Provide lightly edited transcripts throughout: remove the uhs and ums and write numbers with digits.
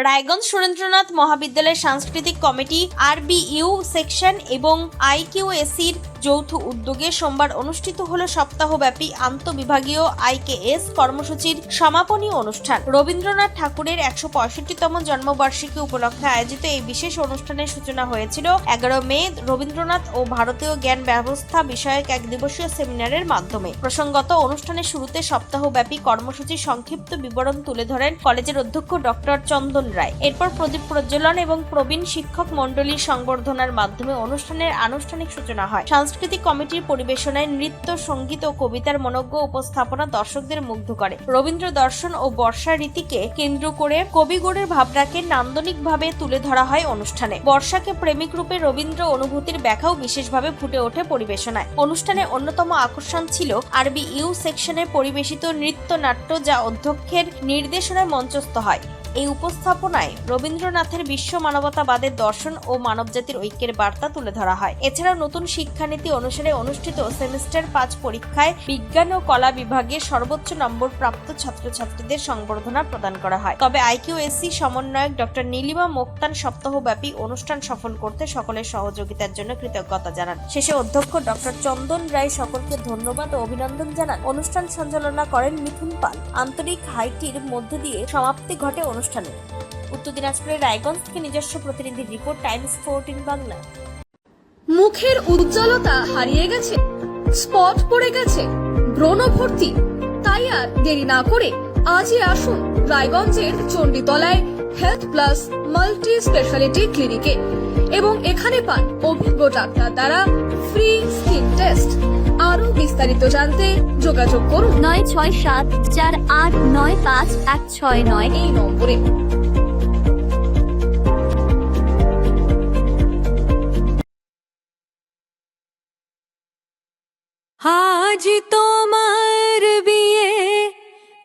রায়গঞ্জ সুরেন্দ্রনাথ মহাবিদ্যালয়ের সাংস্কৃতিক committee RBU section এবং IQACর যৌথ উদ্যোগে সোমবার অনুষ্ঠিত হলো সপ্তাহব্যাপী আন্তঃবিভাগীয় IKS কর্মসূচির সমাপনী অনুষ্ঠান। রবীন্দ্রনাথ ঠাকুরের 165তম জন্মবার্ষিকী উপলক্ষে আয়োজিত এই বিশেষ অনুষ্ঠানের সূচনা হয়েছিল 11 মে রবীন্দ্রনাথ ও ভারতীয় জ্ঞান ব্যবস্থা বিষয়ক এক দিবসীয় সেমিনারের মাধ্যমে। প্রসঙ্গত অনুষ্ঠানের শুরুতে সপ্তাহব্যাপী কর্মসূচির সংক্ষিপ্ত বিবরণ তুলে ধরেন কলেজের অধ্যক্ষ ডক্টর চন্দন রায়। এরপর প্রদীপ প্রজ্বলন এবং প্রবীণ শিক্ষক মণ্ডলীর সংবর্ধনার মাধ্যমে অনুষ্ঠানের আনুষ্ঠানিক সূচনা হয়। সাংস্কৃতিক কমিটির পরিবেশনায় নৃত্য, সঙ্গীত ও কবিতার মনোজ্ঞ উপস্থাপনা দর্শকদের মুগ্ধ করে। রবীন্দ্র দর্শন ও বর্ষা রীতিকে কেন্দ্র করে কবিগুণের ভাবনাকে নান্দনিকভাবে তুলে ধরা হয় অনুষ্ঠানে। বর্ষাকে প্রেমিক রূপে রবীন্দ্র অনুভূতির ব্যাখ্যাও বিশেষভাবে ফুটে ওঠে পরিবেশনায়। অনুষ্ঠানে অন্যতম আকর্ষণ ছিল RBU সেকশনের পরিবেশিত নৃত্যনাট্য, যা অধ্যক্ষের নির্দেশনায় মঞ্চস্থ হয়। এই উপস্থাপনায় রবীন্দ্রনাথের বিশ্ব মানবতাবাদের দর্শন ও মানবজাতির ঐক্যের বার্তা তুলে ধরা হয়। এছাড়াও নতুন শিক্ষানীতি অনুসারে অনুষ্ঠিত সেমিস্টার 5 পরীক্ষায় বিজ্ঞান ও কলা বিভাগে সর্বোচ্চ নম্বর প্রাপ্ত ছাত্রছাত্রীদের সংবর্ধনা প্রদান করা হয়। তবে IQAC সমন্বয়ক ডক্টর নীলিমা মোক্তান সপ্তাহব্যাপী অনুষ্ঠান সফল করতে সকলের সহযোগিতার জন্য কৃতজ্ঞতা জানান। শেষে অধ্যক্ষ ডক্টর চন্দন রায় সকলকে ধন্যবাদ ও অভিনন্দন জানান। অনুষ্ঠান সঞ্চালনা করেন মিথুন পাল। আন্তরিক হাইটির মধ্য দিয়ে সমাপ্তি ঘটে অনুষ্ঠানে। উত্তর দিনাজপুরের রায়গঞ্জ থেকে নিজস্ব প্রতিনিধি রিপোর্ট, টাইমস 14 বাংলা। মুখের উজ্জ্বলতা হারিয়ে গেছে, স্পট পড়ে গেছে, ব্রণ ভর্তি, তাই আর দেরি না করে আজই আসুন রায়গঞ্জের চণ্ডীতলায় হেলথ প্লাস মাল্টি স্পেশালিটি ক্লিনিকে এবং এখানে পান অভিজ্ঞ ডাক্তার দ্বারা ফ্রি স্কিন টেস্ট। আরো বিস্তারিত জানতে যোগাযোগ করুন 9674895169 এই নম্বরে। আজ তোমার বিয়ে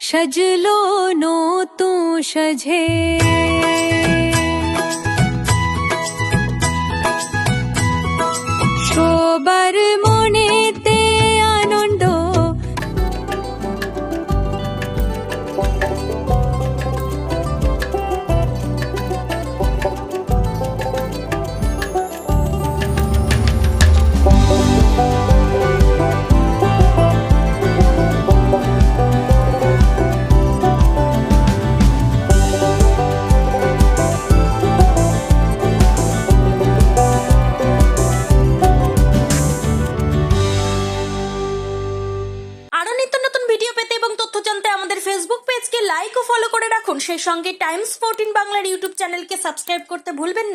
সাজলো নতুন সাজে, সবার মনেতে আনন্দ, আরো নিত্য নতুন ভিডিও পেতে এবং তথ্য জানতে আমাদের ফেসবুক পেজকে লাইক ও ফলো করে রাখুন। সেই সঙ্গে টাইমস 14 বাংলার ইউটিউব চ্যানেলকে সাবস্ক্রাইব করতে ভুলবেন না।